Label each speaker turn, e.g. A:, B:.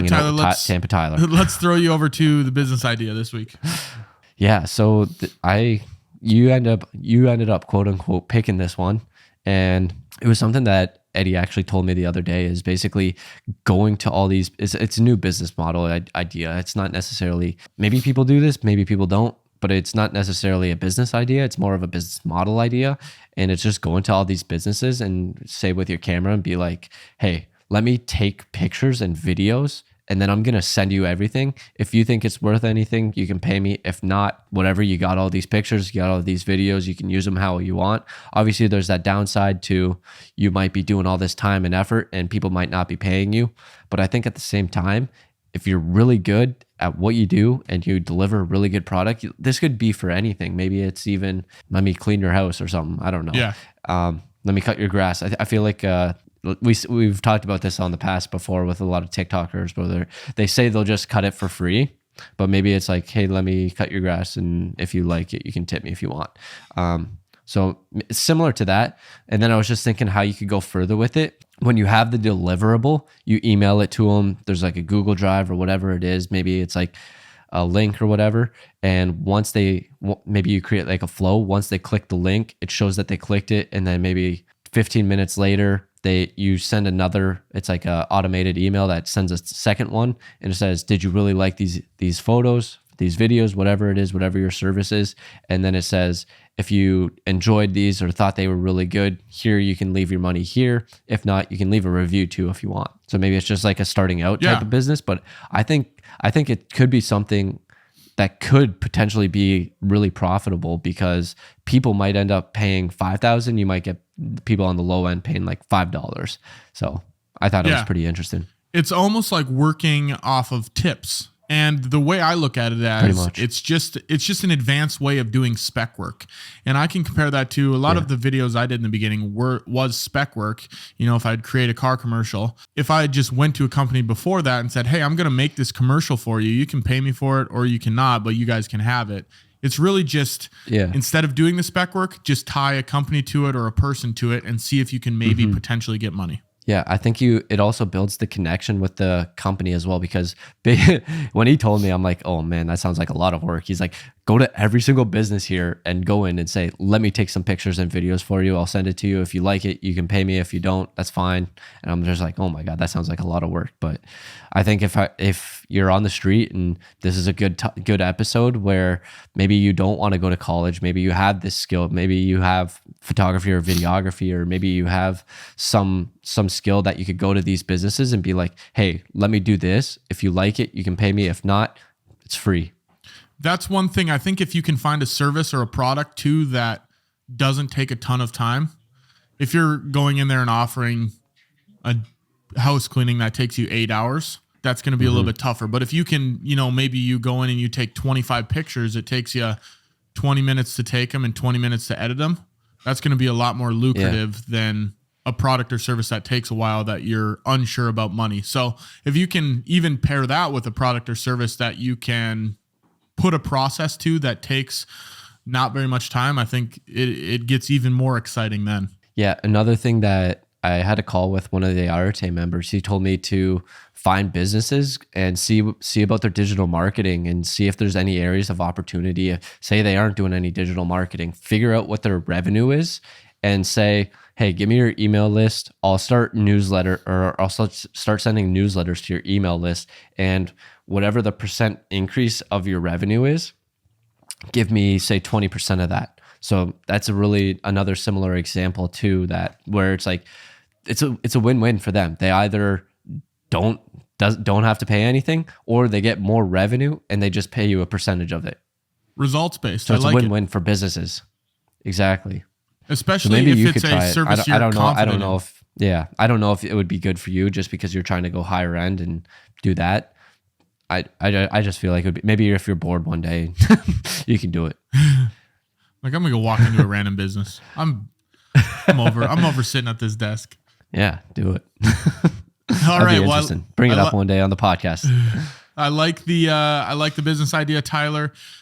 A: right, Tyler,
B: Tampa Tyler.
A: Let's throw you over to the business idea this week.
B: Yeah. So you ended up quote unquote picking this one. And it was something that Eddie actually told me the other day, is basically going to all these, it's a new business model idea. It's not necessarily, maybe people do this, maybe people don't, but it's not necessarily a business idea. It's more of a business model idea. And it's just going to all these businesses and say with your camera and be like, hey, let me take pictures and videos, and then I'm going to send you everything. If you think it's worth anything, you can pay me. If not, whatever, you got all these pictures, you got all these videos, you can use them how you want. Obviously, there's that downside to you might be doing all this time and effort and people might not be paying you. But I think at the same time, if you're really good at what you do and you deliver a really good product, this could be for anything. Maybe it's even, let me clean your house or something. I don't know.
A: Yeah.
B: Let me cut your grass. I feel like we've talked about this on the past before with a lot of TikTokers, where they say they'll just cut it for free, but maybe it's like, hey, let me cut your grass, and if you like it, you can tip me if you want. So it's similar to that. And then I was just thinking how you could go further with it. When you have the deliverable, you email it to them. There's like a Google Drive or whatever it is. Maybe it's like a link or whatever. And once maybe you create like a flow. Once they click the link, it shows that they clicked it. And then maybe 15 minutes later, you send another, it's like a automated email that sends a second one, and it says, did you really like these photos, these videos, whatever it is, whatever your service is? And then it says, if you enjoyed these or thought they were really good, here, you can leave your money here. If not, you can leave a review too if you want. So maybe it's just like a starting out type of business, but I think it could be something that could potentially be really profitable, because people might end up paying $5,000. You might get people on the low end paying like $5. So I thought it was pretty interesting.
A: It's almost like working off of tips. And the way I look at it as, it's just an advanced way of doing spec work. And I can compare that to a lot of the videos I did in the beginning was spec work. You know, if I'd create a car commercial, if I just went to a company before that and said, hey, I'm going to make this commercial for you. You can pay me for it or you cannot, but you guys can have it. It's really just, instead of doing the spec work, just tie a company to it or a person to it and see if you can maybe potentially get money.
B: Yeah, I think it also builds the connection with the company as well, because when he told me, I'm like, oh man, that sounds like a lot of work. He's like, go to every single business here and go in and say, let me take some pictures and videos for you. I'll send it to you. If you like it, you can pay me. If you don't, that's fine. And I'm just like, oh my God, that sounds like a lot of work. But I think if you're on the street and this is a good episode where maybe you don't want to go to college, maybe you have this skill, maybe you have photography or videography, or maybe you have some skill that you could go to these businesses and be like, hey, let me do this. If you like it, you can pay me. If not, it's free.
A: That's one thing. I think if you can find a service or a product too that doesn't take a ton of time, if you're going in there and offering a house cleaning that takes you 8 hours, that's going to be a little bit tougher. But if you can, maybe you go in and you take 25 pictures, it takes you 20 minutes to take them and 20 minutes to edit them. That's going to be a lot more lucrative than a product or service that takes a while that you're unsure about money. So if you can even pair that with a product or service that you can put a process to that takes not very much time, I think it gets even more exciting then.
B: Yeah. Another thing that I had a call with one of the Arte members. He told me to find businesses and see about their digital marketing and see if there's any areas of opportunity. Say they aren't doing any digital marketing, figure out what their revenue is and say, hey, give me your email list. I'll start I'll start sending newsletters to your email list, and whatever the percent increase of your revenue is, give me say 20% of that. So that's another similar example to that, where it's like, it's a win-win for them. They either don't have to pay anything, or they get more revenue and they just pay you a percentage of it.
A: Results based.
B: So it's a win-win for businesses. Exactly.
A: Especially so if it's a service you're confident
B: I don't know if it would be good for you just because you're trying to go higher end and do that. I just feel like it would be, maybe if you're bored one day, you can do it.
A: Like, I'm gonna go walk into a random business. I'm over sitting at this desk.
B: Yeah, do it.
A: All right,
B: well, bring it up one day on the podcast.
A: I like the business idea, Tyler.